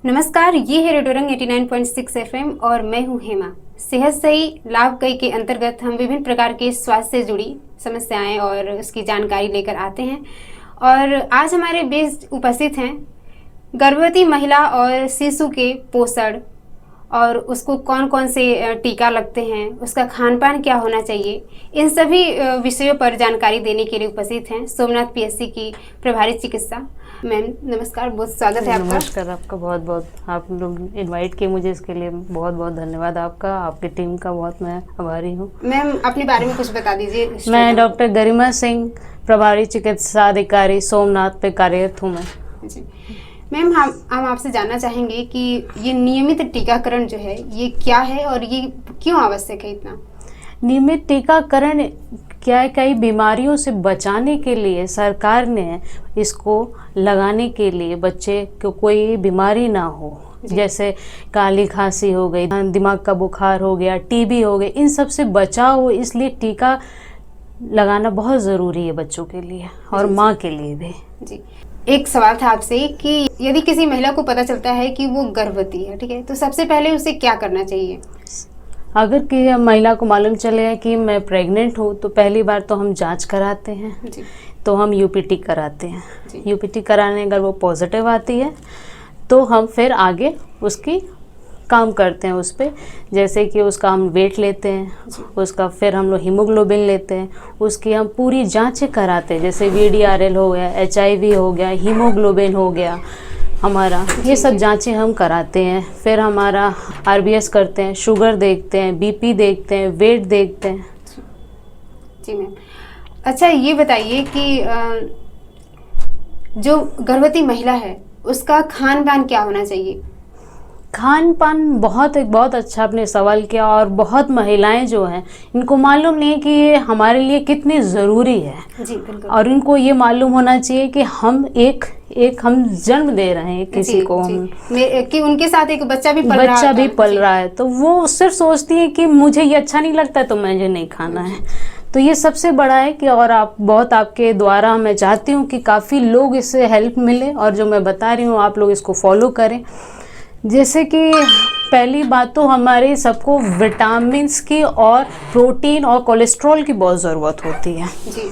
नमस्कार, ये है रेडियो रंग 89.6 एफएम और मैं हूँ हेमा। सेहत सही लाभ कई के अंतर्गत हम विभिन्न प्रकार के स्वास्थ्य से जुड़ी समस्याएं और उसकी जानकारी लेकर आते हैं। और आज हमारे बीच उपस्थित हैं गर्भवती महिला और शिशु के पोषण और उसको कौन कौन से टीका लगते हैं, उसका खान पान क्या होना चाहिए, इन सभी विषयों पर जानकारी देने के लिए उपस्थित हैं सोमनाथ पीएचसी की प्रभारी चिकित्सा। मैम नमस्कार, बहुत स्वागत है आपका। नमस्कार, आपका बहुत बहुत, आप लोग इनवाइट किए मुझे, इसके लिए बहुत बहुत धन्यवाद आपका, आपकी टीम का बहुत मैं आभारी हूँ। मैम अपने बारे में कुछ बता दीजिए। मैं डॉक्टर गरिमा सिंह, प्रभारी चिकित्सा अधिकारी सोमनाथ पे कार्यरत हूँ मैं जी। मैम हम आपसे जानना चाहेंगे कि ये नियमित टीकाकरण जो है ये क्या है और ये क्यों आवश्यक है इतना? नियमित टीकाकरण क्या है, कई बीमारियों से बचाने के लिए सरकार ने इसको लगाने के लिए बच्चे को कोई बीमारी ना हो, जैसे काली खांसी हो गई, दिमाग का बुखार हो गया, टीबी हो गई, इन सब से बचाव हो, इसलिए टीका लगाना बहुत ज़रूरी है बच्चों के लिए और माँ के लिए भी। जी, एक सवाल था आपसे कि यदि किसी महिला को पता चलता है कि वो गर्भवती है, ठीक है, तो सबसे पहले उसे क्या करना चाहिए? अगर कि महिला को मालूम चले कि मैं प्रेग्नेंट हूँ तो पहली बार तो हम जांच कराते हैं जी। तो हम यूपीटी कराते हैं। यूपीटी कराने अगर वो पॉजिटिव आती है तो हम फिर आगे उसकी काम करते हैं उस पर, जैसे कि उसका हम वेट लेते हैं, उसका फिर हम लोग हीमोग्लोबिन लेते हैं, उसकी हम पूरी जांचें कराते हैं, जैसे VDRL हो गया, HIV हो गया, हीमोग्लोबिन हो गया हमारा, ये सब जांचें हम कराते हैं। फिर हमारा RBS करते हैं, शुगर देखते हैं, BP देखते हैं, वेट देखते हैं। जी मैम। अच्छा, ये बताइए कि जो गर्भवती महिला है उसका खान पान क्या होना चाहिए? खान पान बहुत अच्छा आपने सवाल किया, और बहुत महिलाएं जो हैं इनको मालूम नहीं है कि ये हमारे लिए कितनी ज़रूरी है। जी बिल्कुल। और इनको ये मालूम होना चाहिए कि हम एक हम जन्म दे रहे हैं किसी को, हम कि उनके साथ एक बच्चा भी पल रहा है, तो वो सिर्फ सोचती है कि मुझे ये अच्छा नहीं लगता तो मुझे नहीं खाना है। तो ये सबसे बड़ा है कि, और आपके द्वारा मैं चाहती हूँ कि काफ़ी लोग इससे हेल्प मिले, और जो मैं बता रही हूँ आप लोग इसको फॉलो करें। जैसे कि पहली बात तो हमारे सबको विटामिन्स की और प्रोटीन और कोलेस्ट्रॉल की बहुत ज़रूरत होती है। जी।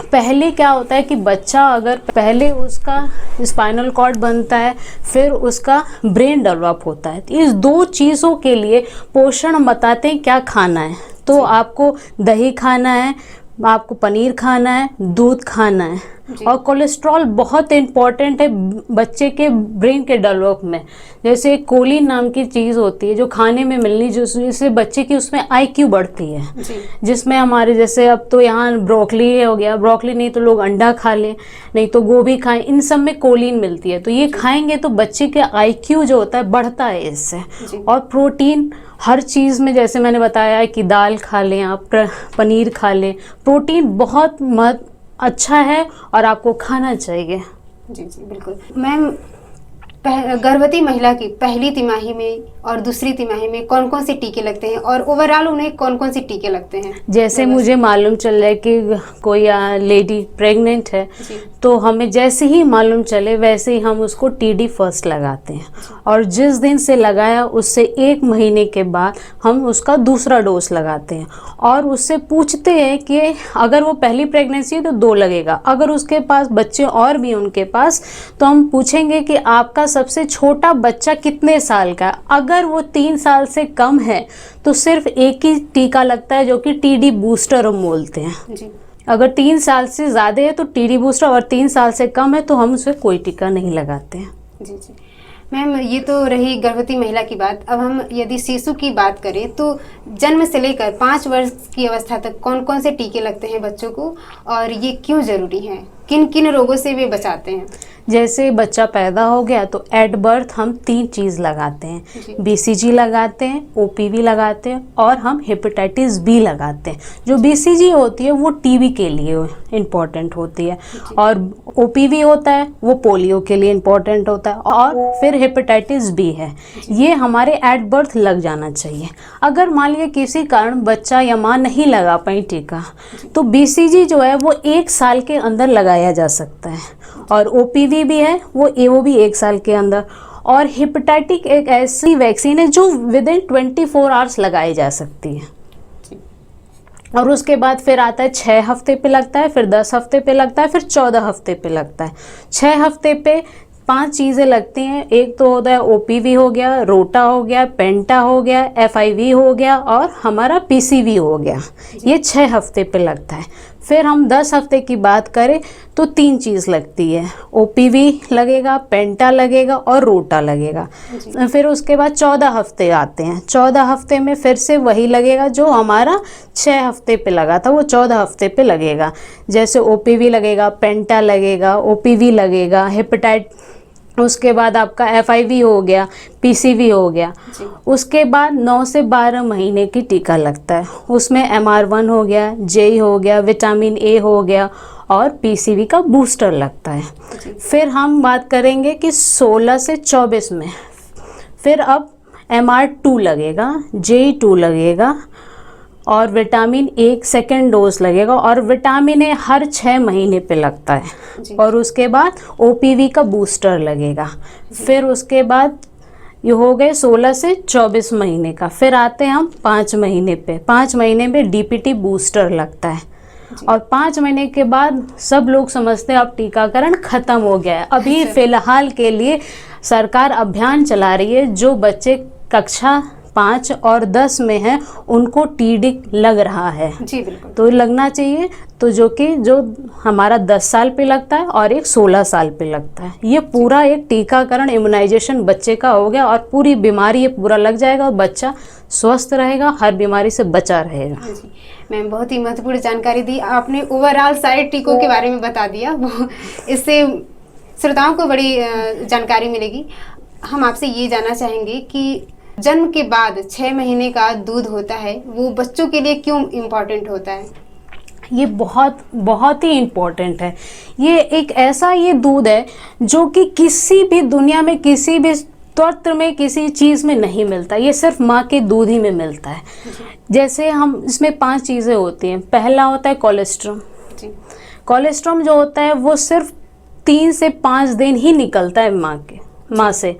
पहले क्या होता है कि बच्चा अगर पहले उसका स्पाइनल कॉर्ड बनता है, फिर उसका ब्रेन डेवलप होता है, तो इस दो चीज़ों के लिए पोषण बताते हैं क्या खाना है। तो आपको दही खाना है, आपको पनीर खाना है, दूध खाना है, और कोलेस्ट्रॉल बहुत इम्पॉर्टेंट है बच्चे के ब्रेन के डेवलप में। जैसे कोलिन नाम की चीज़ होती है जो खाने में मिलनी, जिससे बच्चे की उसमें IQ बढ़ती है, जिसमें हमारे जैसे अब तो यहाँ ब्रोकली हो गया, ब्रोकली नहीं तो लोग अंडा खा लें, नहीं तो गोभी खाएं, इन सब में कोलिन मिलती है, तो ये खाएंगे तो बच्चे के IQ जो होता है बढ़ता है इससे। और प्रोटीन हर चीज़ में, जैसे मैंने बताया कि दाल खा लें आप, पनीर खा लें, प्रोटीन बहुत अच्छा है और आपको खाना चाहिए। जी जी बिल्कुल। मैम, गर्भवती महिला की पहली तिमाही में और दूसरी तिमाही में कौन कौन से टीके लगते हैं, और ओवरऑल उन्हें कौन कौन से टीके लगते हैं? जैसे मुझे मालूम चल रहा है कि कोई लेडी प्रेग्नेंट है तो हमें जैसे ही मालूम चले वैसे ही हम उसको TD फर्स्ट लगाते हैं, और जिस दिन से लगाया उससे 1 महीने के बाद हम उसका दूसरा डोज लगाते हैं, और उससे पूछते हैं कि अगर वो पहली प्रेगनेंसी है तो 2 लगेगा, अगर उसके पास बच्चे और भी उनके पास तो हम पूछेंगे कि आपका सबसे छोटा बच्चा कितने साल का है। अगर वो 3 साल से कम है तो सिर्फ एक ही टीका लगता है जो कि TD बूस्टर हम बोलते हैं। जी। अगर 3 साल से ज़्यादा है तो TD बूस्टर, और 3 साल से कम है तो हम उसे कोई टीका नहीं लगाते हैं। जी जी मैम, ये तो रही गर्भवती महिला की बात। अब हम यदि शिशु की बात करें तो जन्म से लेकर 5 वर्ष की अवस्था तक कौन कौन से टीके लगते हैं बच्चों को, और ये क्यों ज़रूरी हैं? किन किन रोगों से वे बचाते हैं? जैसे बच्चा पैदा हो गया तो एट बर्थ हम 3 चीज़ लगाते हैं, BCG लगाते हैं, OPV लगाते हैं, और हम हेपेटाइटिस B लगाते हैं। जो BCG होती है वो TB के लिए इम्पॉर्टेंट होती है, और OPV होता है वो पोलियो के लिए इम्पॉर्टेंट होता है, और फिर हेपेटाइटिस B है, ये हमारे एट बर्थ लग जाना चाहिए। अगर मान लिया किसी कारण बच्चा या माँ नहीं लगा पाई टीका तो BCG जो है वो 1 साल के अंदर लगाया जा सकता है, और OPV भी है वो भी 1 साल के अंदर, और हेपेटाइटिक एक ऐसी वैक्सीन है जो विद इन 24 आवर्स लगाई जा सकती है। और उसके बाद फिर आता है 6 हफ्ते पे लगता है, फिर 10 हफ्ते पे लगता है, फिर 14 हफ्ते पे लगता है। 6 हफ्ते पे 5 चीज़ें लगती हैं। एक तो होता है ओपीवी हो गया, रोटा हो गया, पेंटा हो गया, एफआईवी हो गया और हमारा पीसीवी हो गया। ये 6 हफ्ते पे लगता है। फिर हम 10 हफ्ते की बात करें तो 3 चीज़ लगती है, ओपीवी लगेगा, पेंटा लगेगा और रोटा लगेगा। फिर उसके बाद 14 हफ्ते आते हैं। 14 हफ्ते में फिर से वही लगेगा जो हमारा 6 हफ्ते पे लगा था, वो 14 हफ्ते पे लगेगा। जैसे ओपीवी लगेगा, पेंटा लगेगा, ओपीवी लगेगा, हेपेटाइट, उसके बाद आपका एफआईवी हो गया, पीसीवी हो गया। उसके बाद 9 से 12 महीने की टीका लगता है। उसमें MR1 हो गया, जेई हो गया, विटामिन ए हो गया और पीसीवी का बूस्टर लगता है। फिर हम बात करेंगे कि 16 से 24 में फिर अब MR2 लगेगा, JE2 लगेगा और विटामिन ए सेकेंड डोज लगेगा और विटामिन ए हर 6 महीने पे लगता है। और उसके बाद ओपीवी का बूस्टर लगेगा। फिर उसके बाद ये हो गए 16 से 24 महीने का। फिर आते हैं हम 5 महीने पे। 5 महीने में डीपीटी बूस्टर लगता है और 5 महीने के बाद सब लोग समझते हैं अब टीकाकरण खत्म हो गया है। अभी फिलहाल के लिए सरकार अभियान चला रही है, जो बच्चे कक्षा 5 और 10 में हैं उनको टीडी लग रहा है। जी बिल्कुल। तो लगना चाहिए। तो जो हमारा 10 साल पे लगता है और एक 16 साल पे लगता है। ये पूरा एक टीकाकरण इम्यूनाइजेशन बच्चे का हो गया और पूरी बीमारी ये पूरा लग जाएगा और बच्चा स्वस्थ रहेगा, हर बीमारी से बचा रहेगा। जी मैम, बहुत ही महत्वपूर्ण जानकारी दी आपने। ओवरऑल सारे टीकों के बारे में बता दिया, इससे श्रोताओं को बड़ी जानकारी मिलेगी। हम आपसे ये जानना चाहेंगे कि जन्म के बाद 6 महीने का दूध होता है, वो बच्चों के लिए क्यों इम्पोर्टेंट होता है? ये बहुत ही इम्पोर्टेंट है। ये एक ऐसा ये दूध है जो कि किसी भी दुनिया में किसी भी स्रोत में किसी चीज़ में नहीं मिलता। ये सिर्फ माँ के दूध ही में मिलता है। जैसे हम इसमें 5 चीज़ें होती हैं। पहला होता है कोलेस्ट्रॉम। कोलेस्ट्रॉम जो होता है वो सिर्फ 3 से 5 दिन ही निकलता है माँ से।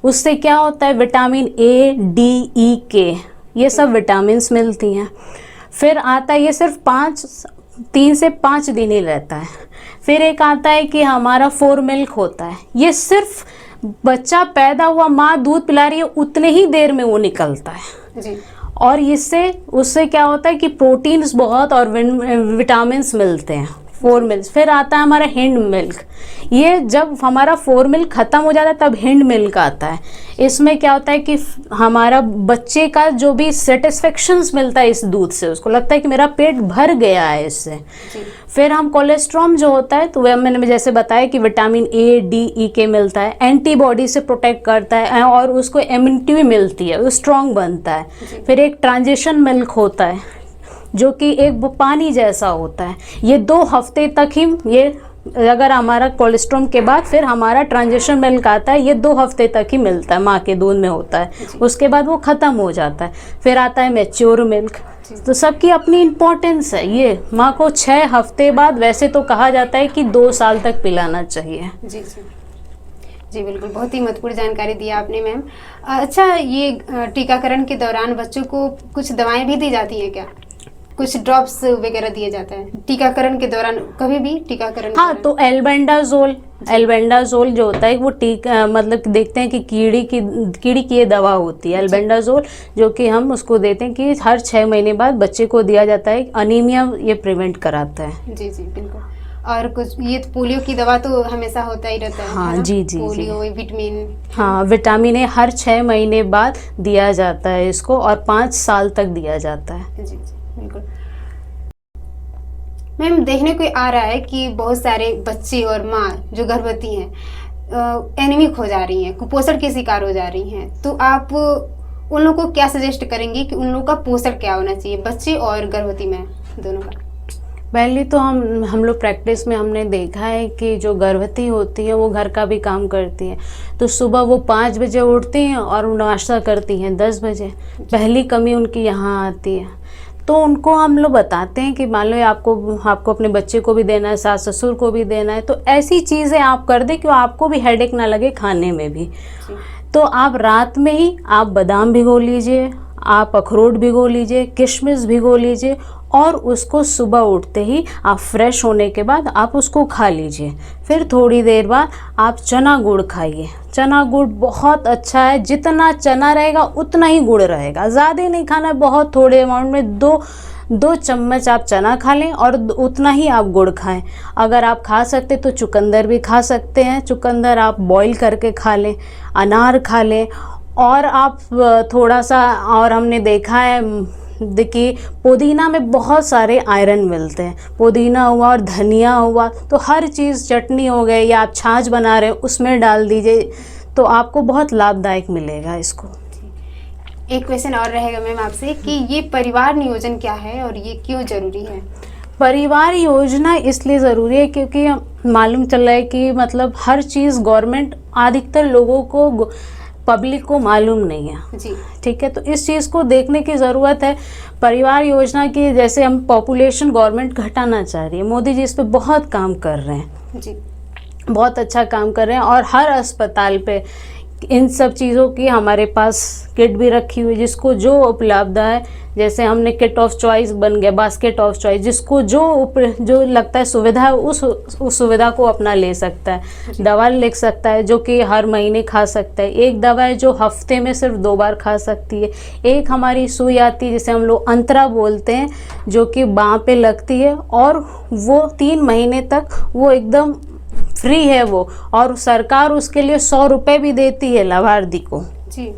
उससे क्या होता है, विटामिन ए, डी, ई, के, ये सब विटामिन्स मिलती हैं। फिर आता है ये सिर्फ 3 से 5 दिन ही रहता है। फिर एक आता है कि हमारा 4 मिल्क होता है। ये सिर्फ बच्चा पैदा हुआ, माँ दूध पिला रही है, उतने ही देर में वो निकलता है। जी। और उससे क्या होता है कि प्रोटीन्स बहुत और विटामिन्स मिलते हैं। 4 मिल्क। फिर आता है हमारा हिंड मिल्क। ये जब हमारा 4 मिल्क ख़त्म हो जाता है तब हिंड मिल्क आता है। इसमें क्या होता है कि हमारा बच्चे का जो भी सेटिस्फेक्शंस मिलता है इस दूध से, उसको लगता है कि मेरा पेट भर गया है इससे। फिर हम कोलेस्ट्रॉम जो होता है, तो वह मैंने जैसे बताया कि विटामिन ए, डी, ई, के मिलता है, एंटीबॉडी से प्रोटेक्ट करता है और उसको इम्यूनिटी भी मिलती है, वो स्ट्रॉन्ग बनता है। फिर एक ट्रांजिशन मिल्क होता है जो कि एक पानी जैसा होता है। ये 2 हफ्ते तक ही, ये अगर हमारा कोलेस्ट्रॉम के बाद फिर हमारा ट्रांजिशन मिल्क आता है, ये 2 हफ्ते तक ही मिलता है, माँ के दूध में होता है। उसके बाद वो ख़त्म हो जाता है। फिर आता है मैच्योर मिल्क। तो सबकी अपनी इम्पोर्टेंस है। ये माँ को 6 हफ्ते बाद, वैसे तो कहा जाता है कि 2 साल तक पिलाना चाहिए। जी जी जी बिल्कुल, बहुत ही महत्वपूर्ण जानकारी दी आपने मैम। अच्छा, ये टीकाकरण के दौरान बच्चों को कुछ दवाएं भी दी जाती हैं क्या? कुछ ड्रॉप्स वगैरह दिए जाते हैं टीकाकरण के दौरान, कभी भी टीकाकरण? हाँ, तो एल्बेंडाजोल जो होता है वो मतलब देखते हैं कि कीड़ी की ये दवा होती है एल्बेंडाजोल, जो कि हम उसको देते हैं कि हर 6 महीने बाद बच्चे को दिया जाता है। अनीमिया ये प्रिवेंट कराता है। जी जी बिल्कुल। और कुछ ये पोलियो की दवा तो हमेशा होता ही रहता है। हाँ जी जी पोलियो, विटामिन, हाँ विटामिन ए हर 6 महीने बाद दिया जाता है इसको, और 5 साल तक दिया जाता है। जी जी बिल्कुल। मैम, देखने को आ रहा है कि बहुत सारे बच्चे और माँ जो गर्भवती हैं एनीमिक हो जा रही हैं, कुपोषण के शिकार हो जा रही हैं। तो आप उन लोगों को क्या सजेस्ट करेंगे कि उन लोगों का पोषण क्या होना चाहिए, बच्चे और गर्भवती में दोनों का? पहले तो हम लोग प्रैक्टिस में हमने देखा है कि जो गर्भवती होती है वो घर का भी काम करती है। तो सुबह वो 5 बजे उठती हैं और नाश्ता करती हैं 10 बजे। पहली कमी उनकी यहाँ आती है। तो उनको हम लोग बताते हैं कि मान लो आपको अपने बच्चे को भी देना है, सास ससुर को भी देना है, तो ऐसी चीज़ें आप कर दें कि आपको भी हेडेक ना लगे खाने में भी। तो आप रात में ही आप बादाम भिगो लीजिए, आप अखरोट भिगो लीजिए, किशमिश भिगो लीजिए और उसको सुबह उठते ही आप फ्रेश होने के बाद आप उसको खा लीजिए। फिर थोड़ी देर बाद आप चना गुड़ खाइए। चना गुड़ बहुत अच्छा है, जितना चना रहेगा उतना ही गुड़ रहेगा, ज़्यादा नहीं खाना है, बहुत थोड़े अमाउंट में दो चम्मच आप चना खा लें और उतना ही आप गुड़ खाएं। अगर आप खा सकते तो चुकंदर भी खा सकते हैं, चुकंदर आप बॉईल करके खा लें, अनार खा लें। और आप थोड़ा सा, और हमने देखा है देखिए पुदीना में बहुत सारे आयरन मिलते हैं, पुदीना हुआ और धनिया हुआ, तो हर चीज़, चटनी हो गई या आप छाछ बना रहे हैं उसमें डाल दीजिए, तो आपको बहुत लाभदायक मिलेगा इसको। एक क्वेश्चन और रहेगा मैम आपसे कि ये परिवार नियोजन क्या है और ये क्यों ज़रूरी है? परिवार योजना इसलिए ज़रूरी है क्योंकि मालूम चल रहा है कि मतलब हर चीज़ गवर्नमेंट अधिकतर लोगों को, पब्लिक को मालूम नहीं है जी। ठीक है, तो इस चीज़ को देखने की ज़रूरत है। परिवार योजना की, जैसे हम पॉपुलेशन गवर्नमेंट घटाना चाह रही है, मोदी जी इस पे बहुत काम कर रहे हैं जी, बहुत अच्छा काम कर रहे हैं। और हर अस्पताल पे इन सब चीज़ों की हमारे पास किट भी रखी हुई, जिसको जो उपलब्ध है, जैसे हमने किट ऑफ चॉइस बन गया, बास्केट ऑफ चॉइस, जिसको जो लगता है सुविधा है उस सुविधा को अपना ले सकता है। दवा लिख सकता है जो कि हर महीने खा सकता है, एक दवा है जो हफ्ते में सिर्फ 2 बार खा सकती है, एक हमारी सुई आती है जिसे हम लोग अंतरा बोलते हैं, जो कि बाँह पे लगती है और वो 3 महीने तक वो एकदम फ्री है वो, और सरकार उसके लिए 100 रुपये भी देती है लाभार्थी को जी।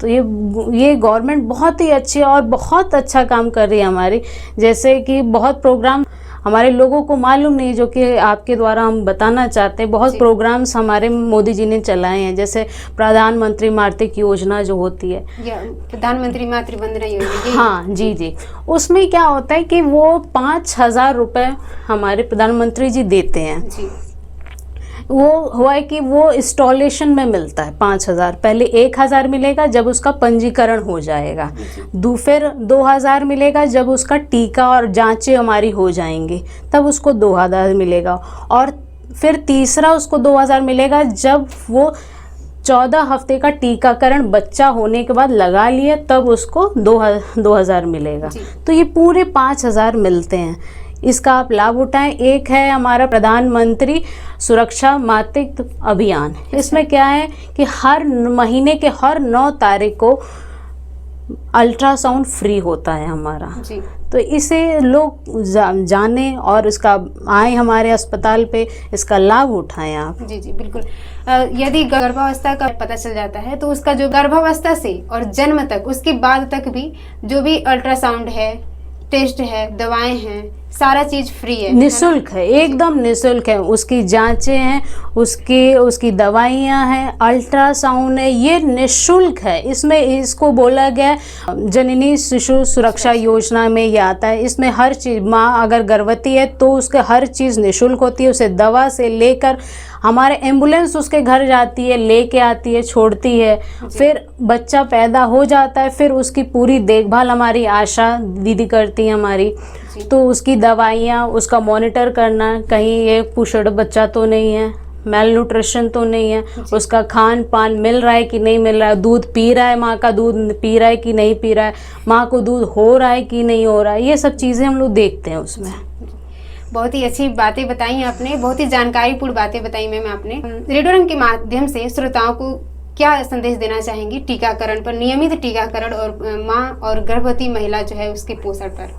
तो ये गवर्नमेंट बहुत ही अच्छी और बहुत अच्छा काम कर रही है हमारी। जैसे कि बहुत प्रोग्राम हमारे लोगों को मालूम नहीं, जो कि आपके द्वारा हम बताना चाहते हैं। बहुत प्रोग्राम्स हमारे मोदी जी ने चलाए हैं, जैसे प्रधानमंत्री मातृत्व योजना जो होती है, प्रधानमंत्री मातृ वंदना योजना। हाँ जी जी, उसमें क्या होता है कि वो 5,000 रुपये हमारे प्रधानमंत्री जी देते हैं जी। वो हुआ है कि वो इंस्टॉलेशन में मिलता है 5,000, पहले 1,000 मिलेगा जब उसका पंजीकरण हो जाएगा, फिर 2,000 मिलेगा जब उसका टीका और जांचें हमारी हो जाएंगी, तब उसको 2,000 मिलेगा, और फिर तीसरा उसको 2,000 मिलेगा जब वो 14 हफ्ते का टीकाकरण बच्चा होने के बाद लगा लिए, तब उसको 2,000 मिलेगा। तो ये पूरे 5,000 मिलते हैं, इसका आप लाभ उठाएं। एक है हमारा प्रधानमंत्री सुरक्षा मातृत्व अभियान, इसमें क्या है कि हर महीने के हर 9 तारीख को अल्ट्रासाउंड फ्री होता है हमारा जी। तो इसे लोग जाने और इसका आए हमारे अस्पताल पे, इसका लाभ उठाएं आप। जी जी बिल्कुल। यदि गर्भावस्था का पता चल जाता है तो उसका जो गर्भावस्था से और जन्म तक, उसके बाद तक भी जो भी अल्ट्रासाउंड है, टेस्ट है, दवाएं हैं, सारा चीज फ्री है, निःशुल्क है, एकदम निःशुल्क है। उसकी जांचें हैं, उसकी दवाइयाँ हैं, अल्ट्रासाउंड है, ये निःशुल्क है। इसमें इसको बोला गया जननी शिशु सुरक्षा योजना में ये आता है। इसमें हर चीज़, माँ अगर गर्भवती है तो उसके हर चीज़ निःशुल्क होती है। उसे दवा से लेकर हमारे एम्बुलेंस उसके घर जाती है, लेके आती है, छोड़ती है, फिर बच्चा पैदा हो जाता है, फिर उसकी पूरी देखभाल हमारी आशा दीदी करती है हमारी। तो उसकी दवाइयाँ, उसका मॉनिटर करना, कहीं ये कुपोषित बच्चा तो नहीं है, मेल न्यूट्रिशन तो नहीं है, उसका खान पान मिल रहा है कि नहीं मिल रहा है, दूध पी रहा है, माँ का दूध पी रहा है कि नहीं पी रहा है, माँ को दूध हो रहा है कि नहीं हो रहा है, ये सब चीज़ें हम लोग देखते हैं उसमें। बहुत ही अच्छी बातें बताई आपने, बहुत ही जानकारीपूर्ण बातें बताई मैम आपने। रेडियो रंग के माध्यम से श्रोताओं को क्या संदेश देना चाहेंगी टीकाकरण पर, नियमित टीकाकरण और माँ और गर्भवती महिला जो है उसके पोषण पर?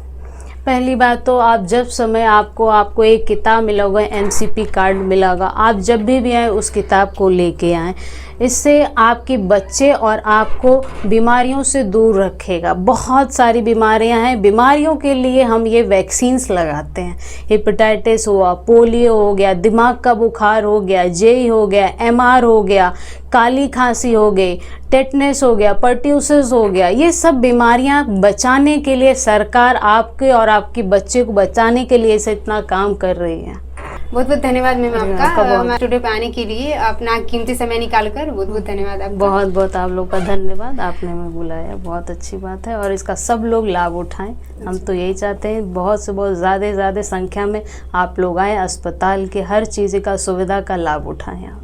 पहली बात तो आप जब समय आपको एक किताब मिला होगा, एमसीपी कार्ड मिला होगा, आप जब भी आए उस किताब को लेके आएँ। इससे आपके बच्चे और आपको बीमारियों से दूर रखेगा। बहुत सारी बीमारियां हैं, बीमारियों के लिए हम ये वैक्सीन्स लगाते हैं। हेपेटाइटिस हुआ, पोलियो हो गया, दिमाग का बुखार हो गया, जेई हो गया, एमआर हो गया, काली खांसी हो गई, टेटनस हो गया, पर्ट्यूसिस हो गया, ये सब बीमारियां बचाने के लिए सरकार आपके और आपके बच्चे को बचाने के लिए इसे इतना काम कर रही है। बहुत बहुत धन्यवाद मैम आपका आपका बहुत- हमारे स्टूडियो पे आने के लिए, अपना कीमती समय निकालकर बहुत बहुत धन्यवाद आपका। बहुत बहुत आप लोग का धन्यवाद, आपने हमें बुलाया, बहुत अच्छी बात है और इसका सब लोग लाभ उठाएं। हम तो यही चाहते हैं बहुत से बहुत ज़्यादा संख्या में आप लोग आएँ, अस्पताल के हर चीज़ का सुविधा का लाभ उठाएं आप।